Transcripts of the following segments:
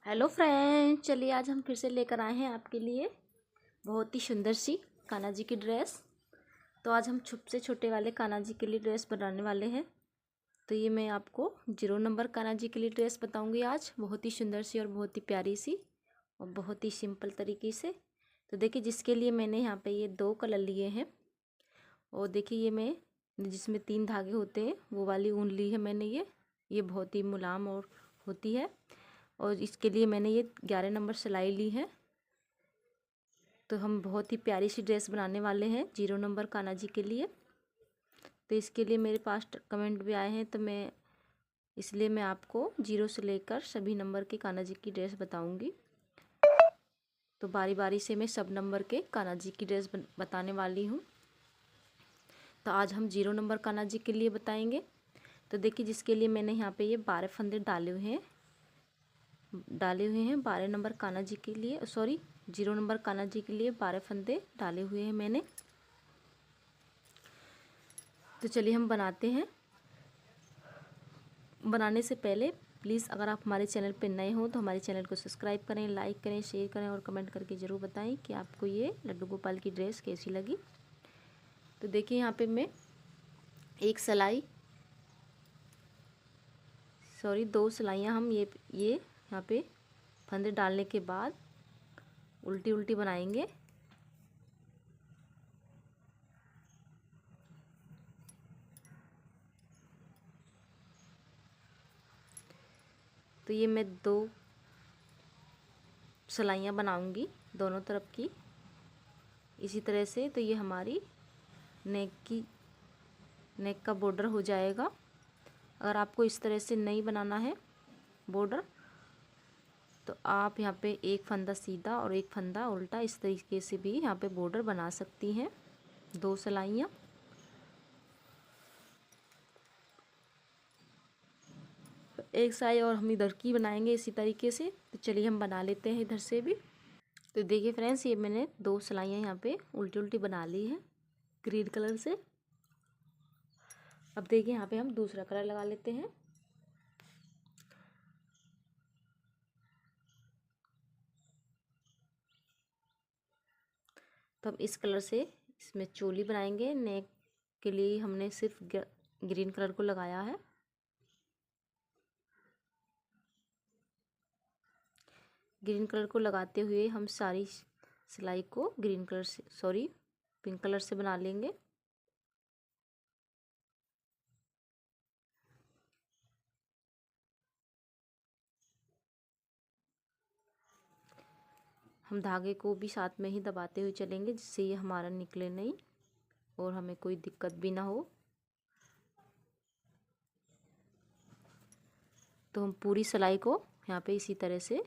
Hello friend, चलिए आज हम फिर से लेकर आए हैं आपके लिए बहुत ही सुंदर सी कान्हा जी की ड्रेस। तो आज हम छुप से छोटे वाले कान्हा जी के लिए ड्रेस बनाने वाले हैं। तो ये मैं आपको 0 नंबर कान्हा जी के लिए ड्रेस बताऊंगी आज, बहुत ही सुंदर सी और बहुत ही प्यारी सी और बहुत ही सिंपल तरीके से। तो देखिए, जिसके लिए मैंने यहाँ पे ये 2 कलर लिए हैं। और देखिए, ये मैं जिसमें 3 धागे होते हैं वो वाली ऊन ली है मैंने। ये बहुत ही मुलायम और होती है। और इसके लिए मैंने ये 11 नंबर सिलाई ली है। तो हम बहुत ही प्यारी सी ड्रेस बनाने वाले हैं 0 नंबर कान्हा जी के लिए। तो इसके लिए मेरे पास कमेंट भी आए हैं, तो इसलिए मैं आपको 0 से लेकर सभी नंबर के कान्हा जी की ड्रेस बताऊंगी। तो बारी बारी से मैं सब नंबर के कान्हा जी की ड्रेस बताने वाली हूँ। तो आज हम 0 नंबर कान्हा जी के लिए बताएंगे। तो देखिए, जिसके लिए मैंने यहाँ पे ये 12 फंदे डाले हुए हैं 12 नंबर कान्हा जी के लिए, 0 नंबर कान्हा जी के लिए 12 फंदे डाले हुए हैं मैंने। तो चलिए हम बनाते हैं। बनाने से पहले प्लीज़, अगर आप हमारे चैनल पर नए हो तो हमारे चैनल को सब्सक्राइब करें, लाइक करें, शेयर करें और कमेंट करके ज़रूर बताएं कि आपको ये लड्डू गोपाल की ड्रेस कैसी लगी। तो देखिए, यहाँ पे मैं दो सिलाइयाँ हम ये यहाँ पे फंदे डालने के बाद उल्टी उल्टी बनाएंगे। तो ये मैं 2 सिलाइयाँ बनाऊंगी दोनों तरफ की इसी तरह से। तो ये हमारी नेक का बॉर्डर हो जाएगा। अगर आपको इस तरह से नहीं बनाना है बॉर्डर, तो आप यहाँ पे एक फंदा सीधा और एक फंदा उल्टा इस तरीके से भी यहाँ पे बॉर्डर बना सकती हैं, 2 सिलाइयाँ। एक सिलाई और हम इधर की बनाएंगे इसी तरीके से। तो चलिए हम बना लेते हैं इधर से भी। तो देखिए फ्रेंड्स, ये मैंने 2 सिलाइयाँ यहाँ पे उल्टी उल्टी बना ली है ग्रीन कलर से। अब देखिए, यहाँ पे हम दूसरा कलर लगा लेते हैं। तो हम इस कलर से इसमें चोली बनाएंगे। नेक के लिए हमने सिर्फ ग्रीन कलर को लगाया है। ग्रीन कलर को लगाते हुए हम सारी सिलाई को पिंक कलर से बना लेंगे। हम धागे को भी साथ में ही दबाते हुए चलेंगे, जिससे ये हमारा निकले नहीं और हमें कोई दिक्कत भी ना हो। तो हम पूरी सिलाई को यहाँ पे इसी तरह से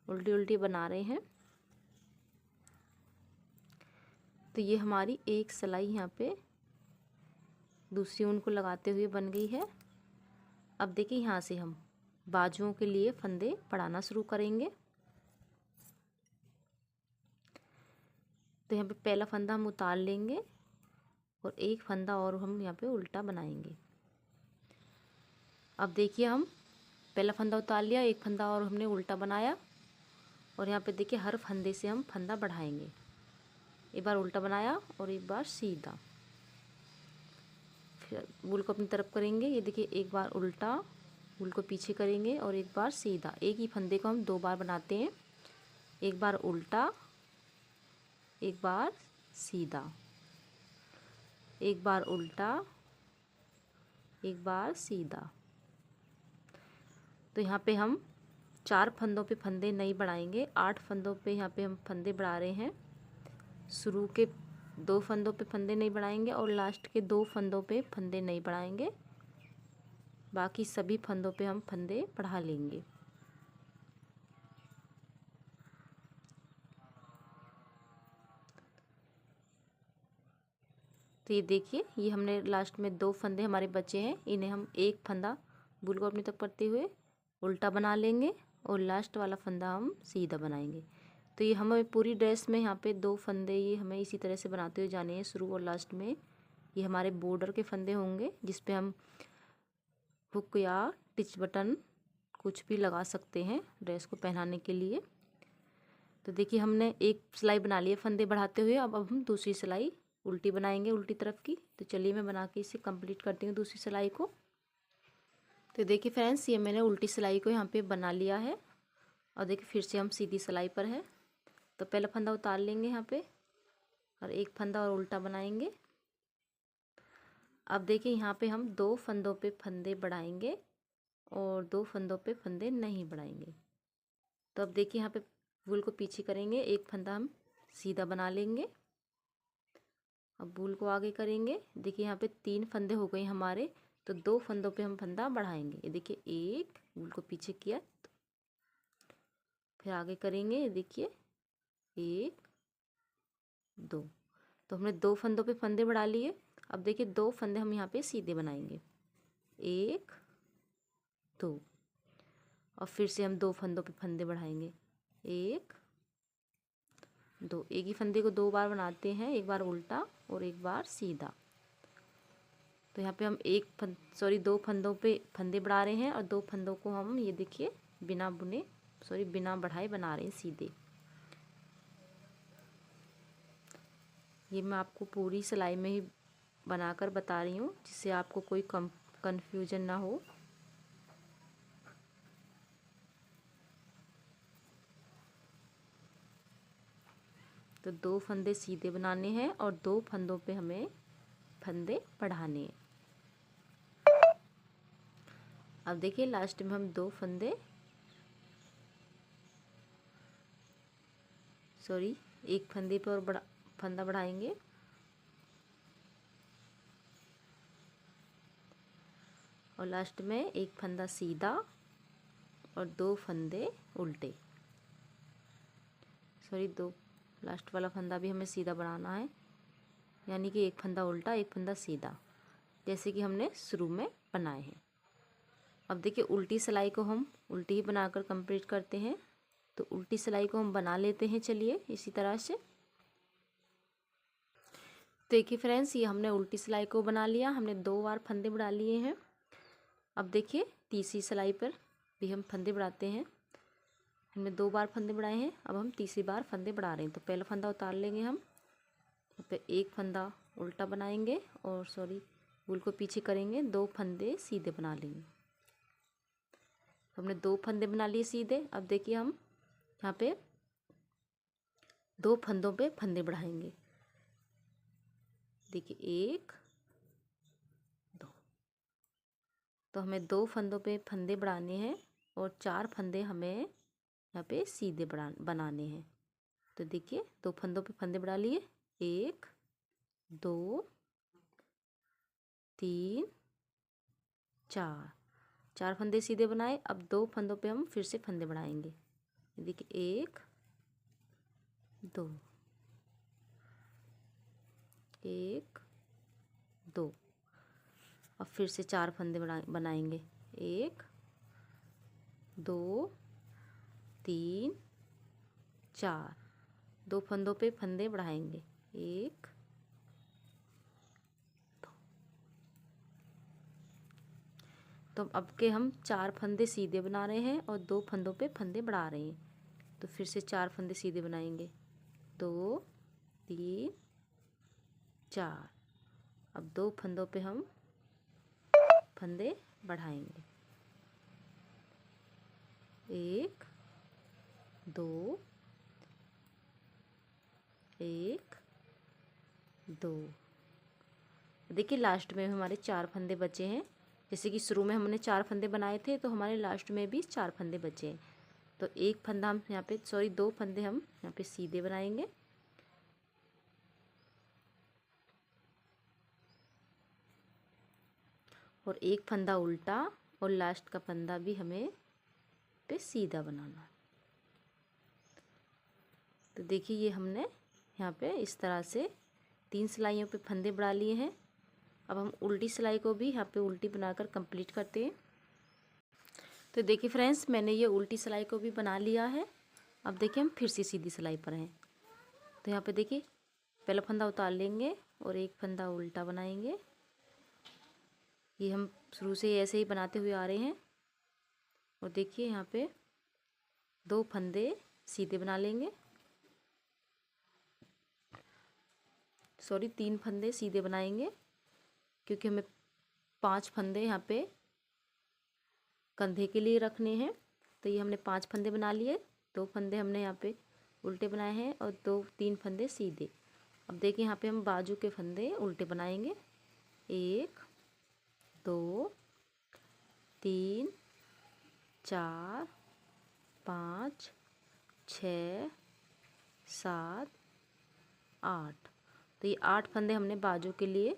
उल्टी उल्टी बना रहे हैं। तो ये हमारी एक सिलाई यहाँ पे दूसरी ऊन को लगाते हुए बन गई है। अब देखिए, यहाँ से हम बाजुओं के लिए फंदे बढ़ाना शुरू करेंगे। तो यहाँ पे पहला फंदा हम उतार लेंगे और एक फंदा और हम यहाँ पे उल्टा बनाएंगे। अब देखिए, हम पहला फंदा उतार लिया, एक फंदा और हमने उल्टा बनाया। और यहाँ पे देखिए, हर फंदे से हम फंदा बढ़ाएंगे। एक बार उल्टा बनाया और एक बार सीधा, फिर वूल को अपनी तरफ करेंगे। ये देखिए, एक बार उल्टा वूल को पीछे करेंगे और एक बार सीधा। एक ही फंदे को हम 2 बार बनाते हैं, एक बार उल्टा, एक बार सीधा, एक बार उल्टा, एक बार सीधा। तो यहाँ पे हम 4 फंदों पे फंदे नहीं बढ़ाएंगे, 8 फंदों पे यहाँ पे हम फंदे बढ़ा रहे हैं। शुरू के 2 फंदों पे फंदे नहीं बढ़ाएंगे और लास्ट के 2 फंदों पे फंदे नहीं बढ़ाएंगे। बाकी सभी फंदों पे हम फंदे बढ़ा लेंगे। तो ये देखिए, ये हमने लास्ट में 2 फंदे हमारे बचे हैं, इन्हें हम एक फंदा वूल को अपनी तरफ करते हुए उल्टा बना लेंगे और लास्ट वाला फंदा हम सीधा बनाएंगे। तो ये हमें पूरी ड्रेस में यहाँ पे 2 फंदे ये हमें इसी तरह से बनाते हुए जाने हैं शुरू और लास्ट में। ये हमारे बॉर्डर के फंदे होंगे, जिस पे हम हुक या टिच बटन कुछ भी लगा सकते हैं ड्रेस को पहनाने के लिए। तो देखिए हमने एक सिलाई बना ली है फंदे बढ़ाते हुए। अब हम दूसरी सिलाई उल्टी बनाएंगे, उल्टी तरफ की। तो चलिए मैं बना के इसे कंप्लीट करती हूँ दूसरी सिलाई को। तो देखिए फ्रेंड्स, ये मैंने उल्टी सिलाई को यहाँ पे बना लिया है। और देखिए फिर से हम सीधी सिलाई पर है। तो पहला फंदा उतार लेंगे यहाँ पे और एक फंदा और उल्टा बनाएंगे। अब देखिए यहाँ पे हम 2 फंदों पे फंदे बढ़ाएंगे और 2 फंदों पे फंदे नहीं बढ़ाएंगे। तो अब देखिए यहाँ पे वूल को पीछे करेंगे, एक फंदा हम सीधा बना लेंगे। अब वूल को आगे करेंगे। देखिए यहाँ पे 3 फंदे हो गए हमारे, तो 2 फंदों पे हम फंदा बढ़ाएंगे। ये देखिए एक, वूल को पीछे किया, फिर आगे करेंगे। ये देखिए 1 2, तो हमने 2 फंदों पे फंदे बढ़ा लिए। अब देखिए 2 फंदे हम यहाँ पे सीधे बनाएंगे, 1 2, और फिर से हम 2 फंदों पे फंदे बढ़ाएंगे, 1 2। एक ही फंदे को 2 बार बनाते हैं, एक बार उल्टा और एक बार सीधा। तो यहाँ पे हम 2 फंदों पे फंदे बढ़ा रहे हैं और 2 फंदों को हम ये देखिए बिना बढ़ाए बना रहे हैं सीधे। ये मैं आपको पूरी सिलाई में ही बनाकर बता रही हूँ, जिससे आपको कोई कंफ्यूजन ना हो। तो 2 फंदे सीधे बनाने हैं और 2 फंदों पे हमें फंदे बढ़ाने हैं। अब देखिए लास्ट में हम 2 फंदे एक फंदे पे और फंदा बढ़ाएंगे और लास्ट में एक फंदा सीधा और 2 फंदे उल्टे। लास्ट वाला फंदा भी हमें सीधा बनाना है, यानी कि एक फंदा उल्टा एक फंदा सीधा, जैसे कि हमने शुरू में बनाए हैं। अब देखिए उल्टी सिलाई को हम उल्टी ही बनाकर कंप्लीट करते हैं। तो उल्टी सिलाई को हम बना लेते हैं, चलिए इसी तरह से। देखिए फ्रेंड्स, ये हमने उल्टी सिलाई को बना लिया, हमने 2 बार फंदे बढ़ा लिए हैं। अब देखिए तीसरी सिलाई पर भी हम फंदे बढ़ाते हैं। हमने 2 बार फंदे बढ़ाए हैं, अब हम तीसरी बार फंदे बढ़ा रहे हैं। तो पहला फंदा उतार लेंगे हम, फिर एक फंदा उल्टा बनाएंगे और वूल को पीछे करेंगे, 2 फंदे सीधे बना लेंगे। हमने 2 फंदे बना लिए सीधे। अब देखिए हम यहाँ पे 2 फंदों पे फंदे बढ़ाएंगे। देखिए 1 2, तो हमें 2 फंदों पे फंदे बढ़ाने हैं और 4 फंदे हमें यहाँ पे सीधे बनाने हैं। तो देखिए 2 फंदों पे फंदे बढ़ा लिए, 1 2 3 4 फंदे सीधे बनाए। अब 2 फंदों पे हम फिर से फंदे बढ़ाएंगे। देखिए 1 2 1 2, अब फिर से 4 फंदे बनाएंगे, 1 2 3 4। 2 फंदों पे फंदे बढ़ाएंगे, 1 2। तो अब के हम 4 फंदे सीधे बना रहे हैं और 2 फंदों पे फंदे बढ़ा रहे हैं। तो फिर से 4 फंदे सीधे बनाएंगे, 2 3 4। अब 2 फंदों पे हम फंदे बढ़ाएंगे, 1 2 1 2। देखिए लास्ट में हमारे 4 फंदे बचे हैं। जैसे कि शुरू में हमने 4 फंदे बनाए थे, तो हमारे लास्ट में भी 4 फंदे बचे हैं। तो एक फंदा हम यहाँ पे 2 फंदे हम यहाँ पे सीधे बनाएंगे और एक फंदा उल्टा और लास्ट का फंदा भी हमें पे सीधा बनाना। तो देखिए ये हमने यहाँ पे इस तरह से 3 सिलाइयों पे फंदे बढ़ा लिए हैं। अब हम उल्टी सिलाई को भी यहाँ पे उल्टी बनाकर कंप्लीट करते हैं। तो देखिए फ्रेंड्स, मैंने ये उल्टी सिलाई को भी बना लिया है। अब देखिए हम फिर से सीधी सिलाई पर हैं। तो यहाँ पे देखिए पहला फंदा उतार लेंगे और एक फंदा उल्टा बनाएंगे। ये हम शुरू से ऐसे ही बनाते हुए आ रहे हैं। और देखिए यहाँ पे 2 फंदे सीधे बना लेंगे, सॉरी 3 फंदे सीधे बनाएंगे, क्योंकि हमें 5 फंदे यहाँ पे कंधे के लिए रखने हैं। तो ये हमने 5 फंदे बना लिए, 2 फंदे हमने यहाँ पे उल्टे बनाए हैं और 3 फंदे सीधे। अब देखिए यहाँ पे हम बाजू के फंदे उल्टे बनाएंगे। 1 2 3 4 5 6 7 8। तो ये 8 फंदे हमने बाजू के लिए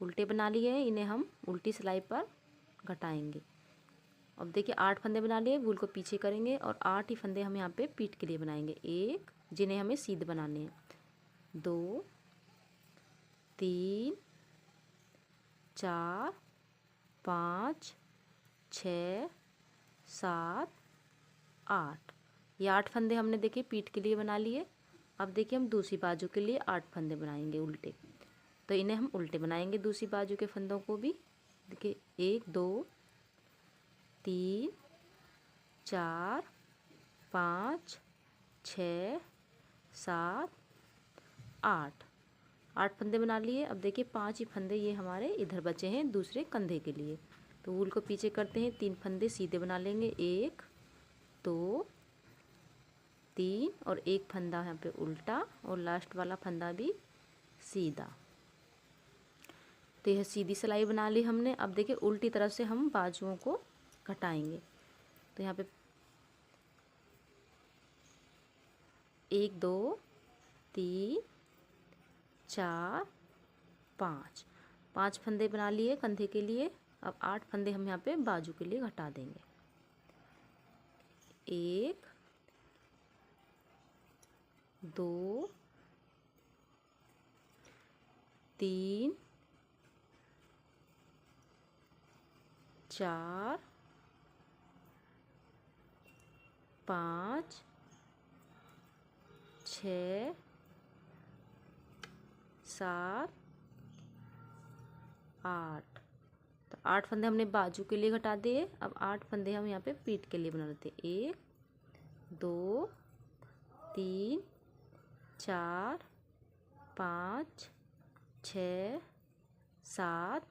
उल्टे बना लिए हैं, इन्हें हम उल्टी सिलाई पर घटाएंगे। अब देखिए 8 फंदे बना लिए, वूल को पीछे करेंगे और 8 ही फंदे हम यहाँ पे पीठ के लिए बनाएंगे। 1 जिन्हें हमें सीधे बनाने हैं, 2 3 4 5 6 7 8। ये 8 फंदे हमने देखिए पीठ के लिए बना लिए। अब देखिए हम दूसरी बाजू के लिए 8 फंदे बनाएंगे उल्टे, तो इन्हें हम उल्टे बनाएंगे दूसरी बाजू के फंदों को भी। देखिए 1 2 3 4 5 6 7 8। 8 फंदे बना लिए। अब देखिए 5 ही फंदे ये हमारे इधर बचे हैं दूसरे कंधे के लिए, तो वूल को पीछे करते हैं, 3 फंदे सीधे बना लेंगे। 1 2 3 और 1 फंदा यहाँ पे उल्टा और लास्ट वाला फंदा भी सीधा। तो यह सीधी सिलाई बना ली हमने। अब देखिए उल्टी तरफ से हम बाजुओं को घटाएंगे। तो यहाँ पे 1 2 3 4 5 5 फंदे बना लिए कंधे के लिए। अब 8 फंदे हम यहाँ पे बाजू के लिए घटा देंगे। 1 2 3 4 5 6 7 8। तो 8 फंदे हमने बाजू के लिए घटा दिए। अब 8 फंदे हम यहाँ पे पीठ के लिए बना लेते हैं। 1 2 3 4 5 6 7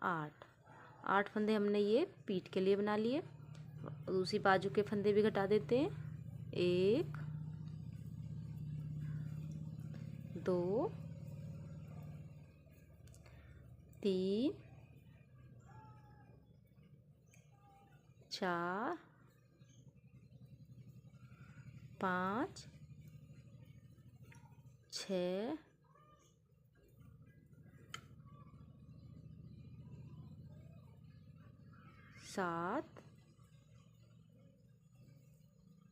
8। 8 फंदे हमने ये पीठ के लिए बना लिए। दूसरी बाजू के फंदे भी घटा देते हैं। 1 2 3 4 5 6 7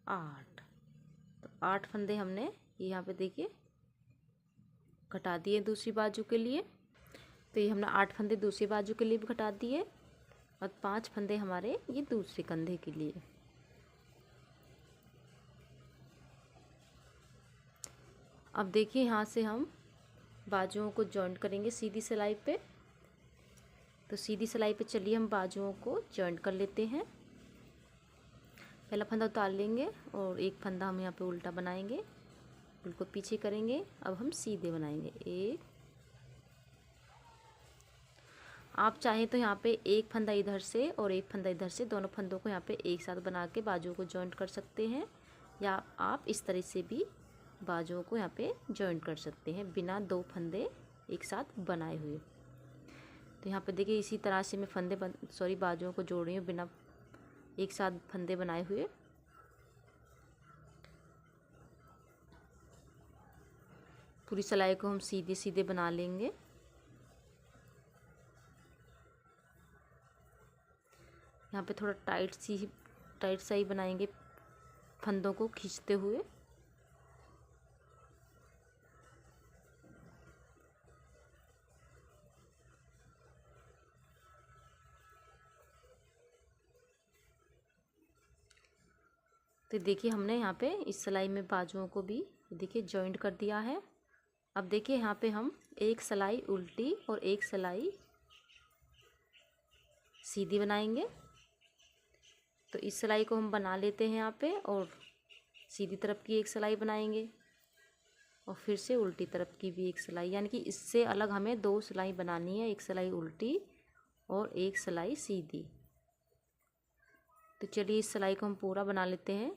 8। तो 8 फंदे हमने यहाँ पे देखिए घटा दिए दूसरी बाजू के लिए। तो ये हमने 8 फंदे दूसरी बाजू के लिए भी घटा दिए और 5 फंदे हमारे ये दूसरे कंधे के लिए। अब देखिए यहाँ से हम बाजुओं को जॉइंट करेंगे सीधी सिलाई पे। तो सीधी सिलाई पे चलिए हम बाजुओं को जॉइंट कर लेते हैं। पहला फंदा उतार लेंगे और एक फंदा हम यहाँ पे उल्टा बनाएंगे, उनको पीछे करेंगे। अब हम सीधे बनाएंगे। एक, आप चाहें तो यहाँ पे एक फंदा इधर से और एक फंदा इधर से, दोनों फंदों को यहाँ पे एक साथ बना के बाजुओं को जॉइंट कर सकते हैं, या आप इस तरह से भी बाजुओं को यहाँ पे जॉइंट कर सकते हैं बिना 2 फंदे एक साथ बनाए हुए। तो यहाँ पे देखिए इसी तरह से मैं बाजुओं को जोड़ रही हूँ बिना एक साथ फंदे बनाए हुए। पूरी सिलाई को हम सीधे सीधे बना लेंगे। यहाँ पे थोड़ा टाइट सा ही बनाएंगे फंदों को खींचते हुए। तो देखिए हमने यहाँ पे इस सिलाई में बाजुओं को भी देखिए जॉइंट कर दिया है। अब देखिए यहाँ पे हम एक सिलाई उल्टी और एक सिलाई सीधी बनाएंगे। तो इस सिलाई को हम बना लेते हैं यहाँ पे, और सीधी तरफ की एक सिलाई बनाएंगे और फिर से उल्टी तरफ की भी एक सिलाई, यानी कि इससे अलग हमें 2 सिलाई बनानी है, एक सिलाई उल्टी और एक सिलाई सीधी। तो चलिए इस सिलाई को हम पूरा बना लेते हैं।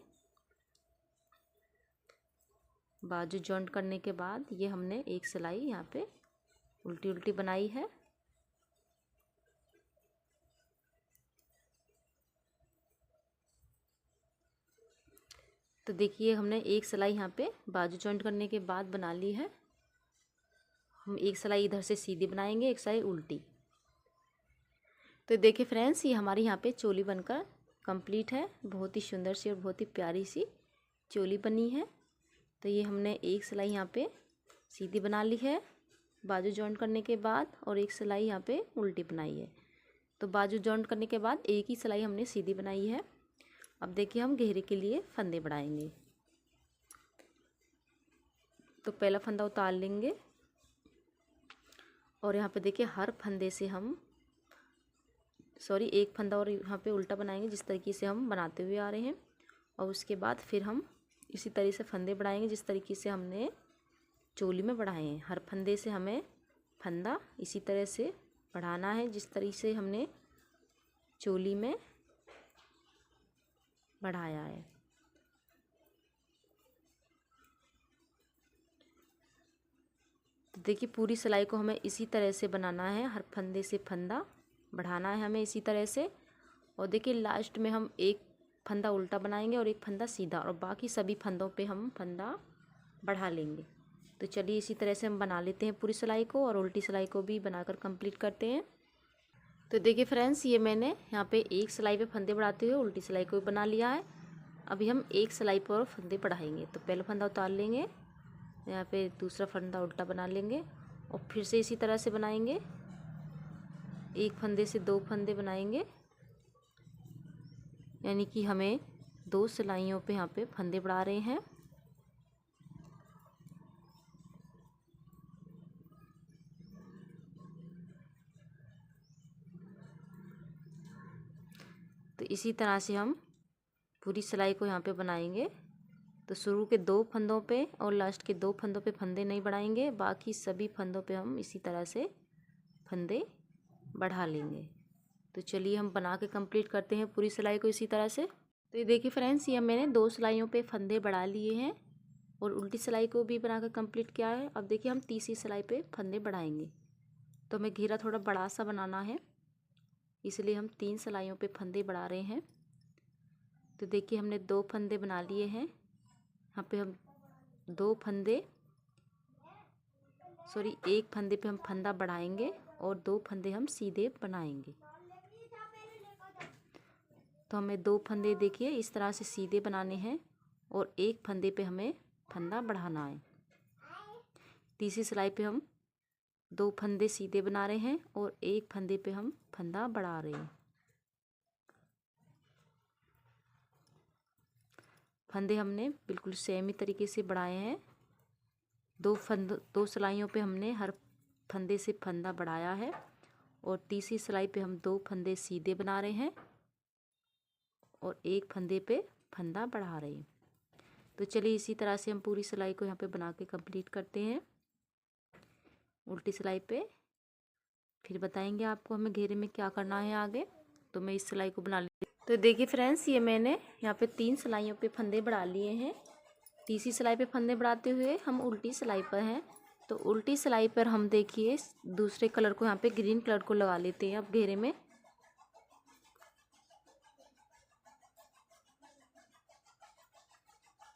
बाजू जॉइंट करने के बाद ये हमने एक सिलाई यहाँ पे उल्टी उल्टी बनाई है। तो देखिए हमने एक सिलाई यहाँ पे बाजू जॉइंट करने के बाद बना ली है। हम एक सिलाई इधर से सीधी बनाएंगे, एक सिलाई उल्टी। तो देखिए फ्रेंड्स, ये हमारी यहाँ पे चोली बनकर कंप्लीट है। बहुत ही सुंदर सी और बहुत ही प्यारी सी चोली बनी है। तो ये हमने एक सिलाई यहाँ पे सीधी बना ली है बाजू जॉइंट करने के बाद, और एक सिलाई यहाँ पे उल्टी बनाई है। तो बाजू जॉइंट करने के बाद एक ही सिलाई हमने सीधी बनाई है। अब देखिए हम घेरे के लिए फंदे बढ़ाएंगे। तो पहला फंदा उतार लेंगे और यहाँ पे देखिए हर फंदे से हम एक फंदा और यहाँ पे उल्टा बनाएंगे, जिस तरीके से हम बनाते हुए आ रहे हैं। और उसके बाद फिर हम इसी तरीके से फंदे बढ़ाएंगे जिस तरीके से हमने चोली में बढ़ाए हैं। हर फंदे से हमें फंदा इसी तरह से बढ़ाना है जिस तरीके से हमने चोली में बढ़ाया है। तो देखिए पूरी सिलाई को हमें इसी तरह से बनाना है, हर फंदे से फंदा बढ़ाना है हमें इसी तरह से। और देखिए लास्ट में हम एक फंदा उल्टा बनाएंगे और एक फंदा सीधा, और बाकी सभी फंदों पे हम फंदा बढ़ा लेंगे। तो चलिए इसी तरह से हम बना लेते हैं पूरी सिलाई को, और उल्टी सिलाई को भी बनाकर कंप्लीट करते हैं। तो देखिए फ्रेंड्स, ये मैंने यहाँ पे एक सिलाई पे फंदे बढ़ाते हुए उल्टी सिलाई को भी बना लिया है। अभी हम एक सिलाई पर और फंदे बढ़ाएंगे। तो पहला फंदा उतार लेंगे, यहाँ पे दूसरा फंदा उल्टा बना लेंगे और फिर से इसी तरह से बनाएंगे। एक फंदे से 2 फंदे बनाएंगे, यानी कि हमें 2 सिलाइयों पे यहाँ पे फंदे बढ़ा रहे हैं। तो इसी तरह से हम पूरी सिलाई को यहाँ पे बनाएंगे। तो शुरू के 2 फंदों पे और लास्ट के 2 फंदों पे फंदे नहीं बढ़ाएंगे, बाकी सभी फंदों पे हम इसी तरह से फंदे बढ़ा लेंगे। तो चलिए हम बना के कंप्लीट करते हैं पूरी सिलाई को इसी तरह से। तो ये देखिए फ्रेंड्स, ये मैंने 2 सिलाइयों पे फंदे बढ़ा लिए हैं और उल्टी सिलाई को भी बना कर कंप्लीट किया है। अब देखिए हम तीसरी सिलाई पे फंदे बढ़ाएंगे। तो हमें घेरा थोड़ा बड़ा सा बनाना है, इसलिए हम 3 सिलाइयों पे फंदे बढ़ा रहे हैं। तो देखिए हमने 2 फंदे बना लिए हैं। यहाँ पे हम 2 फंदे एक फंदे पे हम फंदा बढ़ाएंगे और 2 फंदे हम सीधे बनाएंगे। तो हमें 2 फंदे देखिए इस तरह से सीधे बनाने हैं और एक फंदे पे हमें फंदा बढ़ाना है। तीसरी सिलाई पे हम 2 फंदे सीधे बना रहे हैं और एक फंदे पे हम फंदा बढ़ा रहे हैं। फंदे हमने बिल्कुल सेम ही तरीके से बढ़ाए हैं। 2 सिलाइयों पे हमने हर फंदे से फंदा बढ़ाया है और तीसरी सिलाई पे हम 2 फंदे सीधे बना रहे हैं और एक फंदे पे फंदा बढ़ा रहे हैं। तो चलिए इसी तरह से हम पूरी सिलाई को यहाँ पे बना के कंप्लीट करते हैं। उल्टी सिलाई पे फिर बताएंगे आपको हमें घेरे में क्या करना है आगे। तो मैं इस सिलाई को बना ली। तो देखिए फ्रेंड्स, ये मैंने यहाँ पे 3 सिलाइयों पे फंदे बढ़ा लिए हैं। तीसरी सिलाई पे फंदे बढ़ाते हुए हम उल्टी सिलाई पर हैं। तो उल्टी सिलाई पर हम देखिए दूसरे कलर को यहाँ पे ग्रीन कलर को लगा लेते हैं अब घेरे में।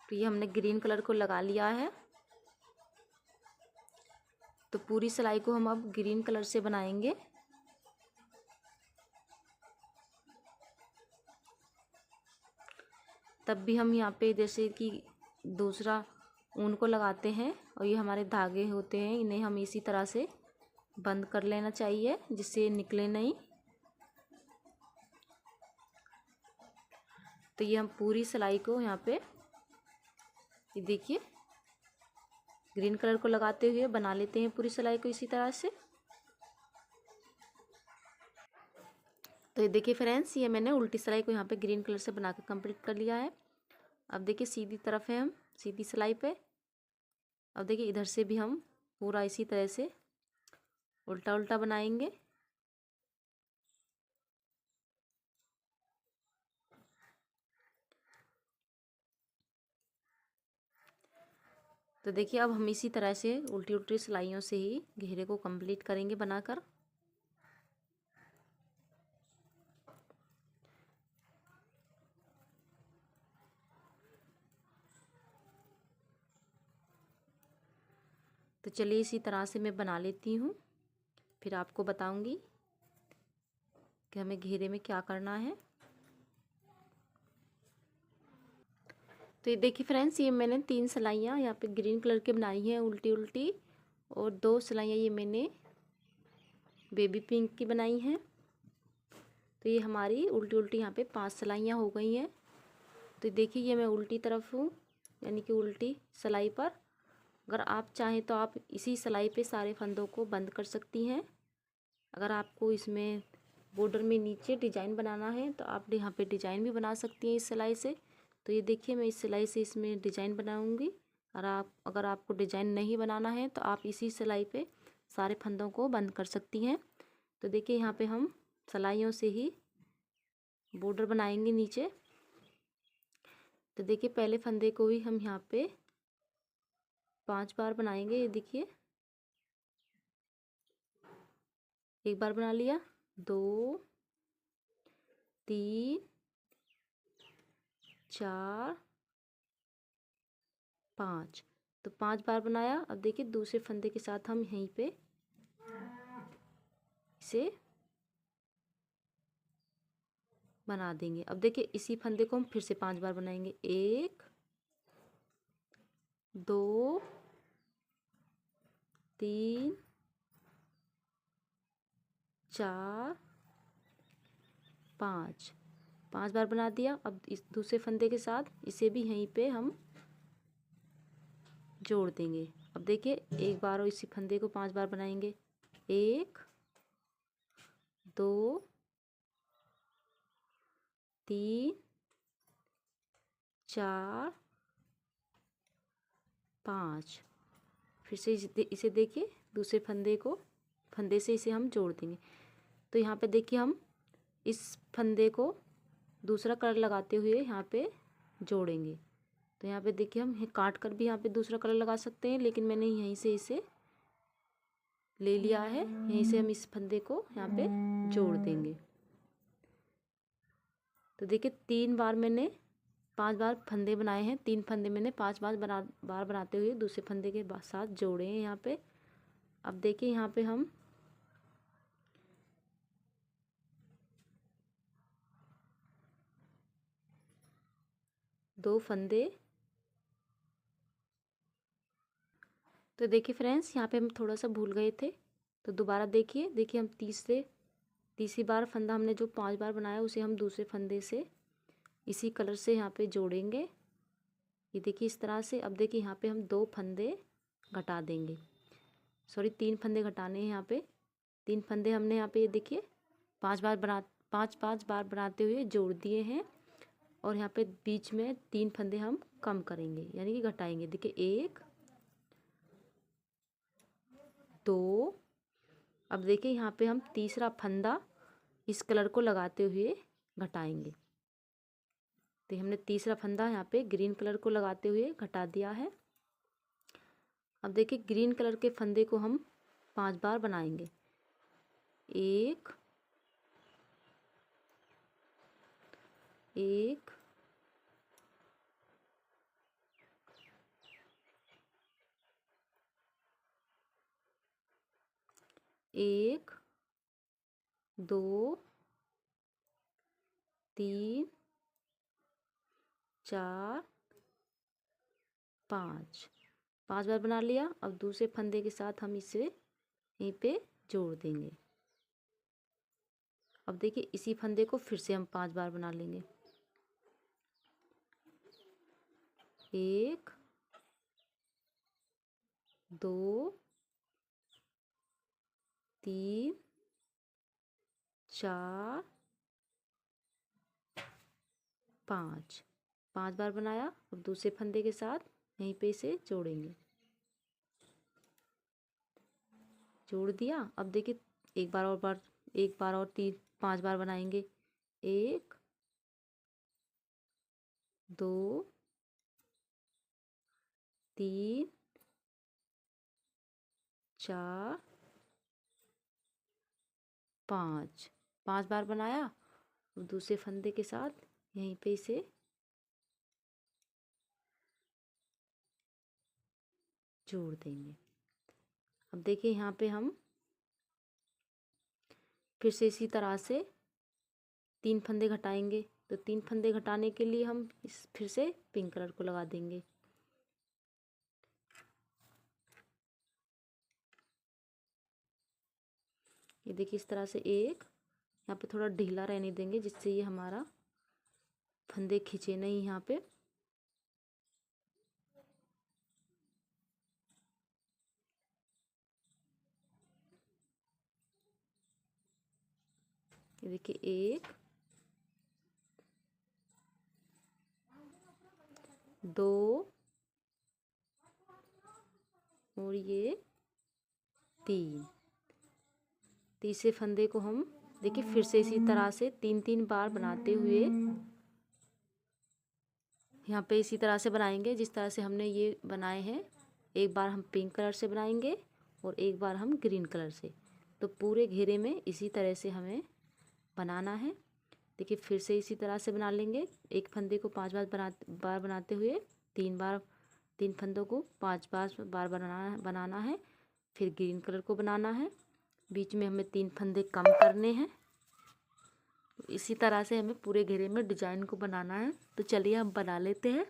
तो ये हमने ग्रीन कलर को लगा लिया है। तो पूरी सिलाई को हम अब ग्रीन कलर से बनाएंगे। तब भी हम यहाँ पे जैसे कि दूसरा ऊन को लगाते हैं और ये हमारे धागे होते हैं, इन्हें हम इसी तरह से बंद कर लेना चाहिए जिससे निकले नहीं। तो ये हम पूरी सिलाई को यहाँ पे ये देखिए ग्रीन कलर को लगाते हुए बना लेते हैं पूरी सिलाई को इसी तरह से। तो ये देखिए फ्रेंड्स, ये मैंने उल्टी सिलाई को यहाँ पे ग्रीन कलर से बना के कंप्लीट कर लिया है। अब देखिए सीधी तरफ है हम सीधी सिलाई पे। अब देखिए इधर से भी हम पूरा इसी तरह से उल्टा उल्टा बनाएंगे। तो देखिए अब हम इसी तरह से उल्टी उल्टी सिलाइयों से ही घेरे को कंप्लीट करेंगे बनाकर। तो चलिए इसी तरह से मैं बना लेती हूँ, फिर आपको बताऊंगी कि हमें घेरे में क्या करना है। तो ये देखिए फ्रेंड्स, ये मैंने 3 सिलाइयाँ यहाँ पे ग्रीन कलर की बनाई हैं उल्टी उल्टी, और 2 सिलाइयाँ ये मैंने बेबी पिंक की बनाई हैं। तो ये हमारी उल्टी उल्टी यहाँ पे 5 सिलाइयाँ हो गई हैं। तो देखिए ये मैं उल्टी तरफ हूँ, यानी कि उल्टी सिलाई पर। अगर आप चाहें तो आप इसी सिलाई पे सारे फंदों को बंद कर सकती हैं। अगर आपको इसमें बॉर्डर में नीचे डिज़ाइन बनाना है तो आप यहाँ पे डिज़ाइन भी बना सकती हैं इस सिलाई से। तो ये देखिए मैं इस सिलाई से इसमें डिज़ाइन बनाऊंगी। और अगर आपको डिज़ाइन नहीं बनाना है तो आप इसी सिलाई पे सारे फंदों को बंद कर सकती हैं। तो देखिए यहाँ पे हम सिलाइयों से ही बॉर्डर बनाएंगे नीचे। तो देखिए पहले फंदे को ही हम यहाँ पे 5 बार बनाएंगे। ये देखिए, एक बार बना लिया, 2 3 4 5। तो 5 बार बनाया। अब देखिए दूसरे फंदे के साथ हम यहीं पे इसे बना देंगे। अब देखिए इसी फंदे को हम फिर से 5 बार बनाएंगे, 1 2 3 4 5। 5 बार बना दिया। अब इस दूसरे फंदे के साथ इसे भी यहीं पे हम जोड़ देंगे। अब देखिए एक बार और इसी फंदे को 5 बार बनाएंगे, 1 2 3 4 5। फिर से इसे देखिए दूसरे फंदे से इसे हम जोड़ देंगे। तो यहाँ पे देखिए हम इस फंदे को दूसरा कलर लगाते हुए यहाँ पे जोड़ेंगे। तो यहाँ पे देखिए हम काट कर भी यहाँ पे दूसरा कलर लगा सकते हैं, लेकिन मैंने यहीं से इसे ले लिया है। यहीं से हम इस फंदे को यहाँ पे जोड़ देंगे। तो देखिए 3 बार मैंने 5 बार फंदे बनाए हैं, 3 फंदे मैंने 5 बार बनाते हुए दूसरे फंदे के साथ जोड़े हैं यहाँ पे। अब देखिए यहाँ पे हम दो फंदे। तो देखिए फ्रेंड्स, यहाँ पे हम थोड़ा सा भूल गए थे, तो दोबारा देखिए हम तीसरी बार फंदा हमने जो 5 बार बनाया उसे हम दूसरे फंदे से इसी कलर से यहाँ पे जोड़ेंगे। ये देखिए इस तरह से। अब देखिए यहाँ पे हम 2 फंदे घटा देंगे, सॉरी 3 फंदे घटाने हैं यहाँ पे। 3 फंदे हमने यहाँ पे ये देखिए 5 बार बनाते हुए जोड़ दिए हैं। और यहाँ पे बीच में 3 फंदे हम कम करेंगे, यानी कि घटाएंगे। देखिए 1 2। अब देखिए यहाँ पे हम तीसरा फंदा इस कलर को लगाते हुए घटाएंगे। तो हमने तीसरा फंदा यहाँ पे ग्रीन कलर को लगाते हुए घटा दिया है। अब देखिए ग्रीन कलर के फंदे को हम 5 बार बनाएंगे, 1 1 1 2 3 4 5। 5 बार बना लिया। अब दूसरे फंदे के साथ हम इसे यहीं पे जोड़ देंगे। अब देखिए इसी फंदे को फिर से हम 5 बार बना लेंगे, 1 2 3 4 5 5 बार बनाया। अब दूसरे फंदे के साथ यहीं पे इसे जोड़ेंगे, जोड़ दिया। अब देखिए एक बार और 5 बार बनाएंगे। 1 2 3 4 5 5 बार बनाया। अब दूसरे फंदे के साथ यहीं पे इसे जोड़ देंगे। अब देखिए यहाँ पे हम फिर से इसी तरह से 3 फंदे घटाएंगे। तो 3 फंदे घटाने के लिए हम फिर से पिंक कलर को लगा देंगे। ये देखिए इस तरह से एक यहाँ पे थोड़ा ढीला रहने देंगे, जिससे ये हमारा फंदे खींचे नहीं यहाँ पे। ये देखिए 1 2 और ये 3। तीसरे फंदे को हम देखिए फिर से इसी तरह से 3 बार बनाते हुए यहाँ पे इसी तरह से बनाएंगे जिस तरह से हमने ये बनाए हैं। एक बार हम पिंक कलर से बनाएंगे और एक बार हम ग्रीन कलर से। तो पूरे घेरे में इसी तरह से हमें बनाना है। देखिए फिर से इसी तरह से बना लेंगे। एक फंदे को 5 बार बनाते हुए 3 फंदों को 5 बार बनाना है। फिर ग्रीन कलर को बनाना है। बीच में हमें 3 फंदे कम करने हैं। इसी तरह से हमें पूरे घेरे में डिजाइन को बनाना है। तो चलिए हम बना लेते हैं।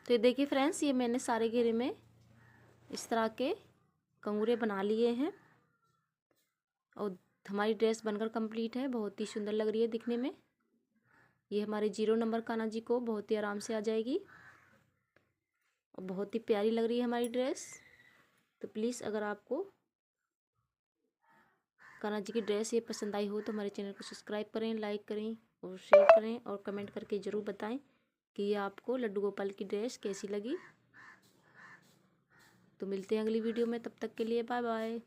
तो ये देखिए फ्रेंड्स, ये मैंने सारे घेरे में इस तरह के कंगूरे बना लिए हैं और हमारी ड्रेस बनकर कंप्लीट है। बहुत ही सुंदर लग रही है दिखने में। ये हमारे 0 नंबर कान्हा जी को बहुत ही आराम से आ जाएगी और बहुत ही प्यारी लग रही है हमारी ड्रेस। तो प्लीज़ अगर आपको कान्हा जी की ड्रेस ये पसंद आई हो तो हमारे चैनल को सब्सक्राइब करें, लाइक करें और शेयर करें और कमेंट करके ज़रूर बताएं कि ये आपको लड्डू गोपाल की ड्रेस कैसी लगी। तो मिलते हैं अगली वीडियो में, तब तक के लिए बाय बाय।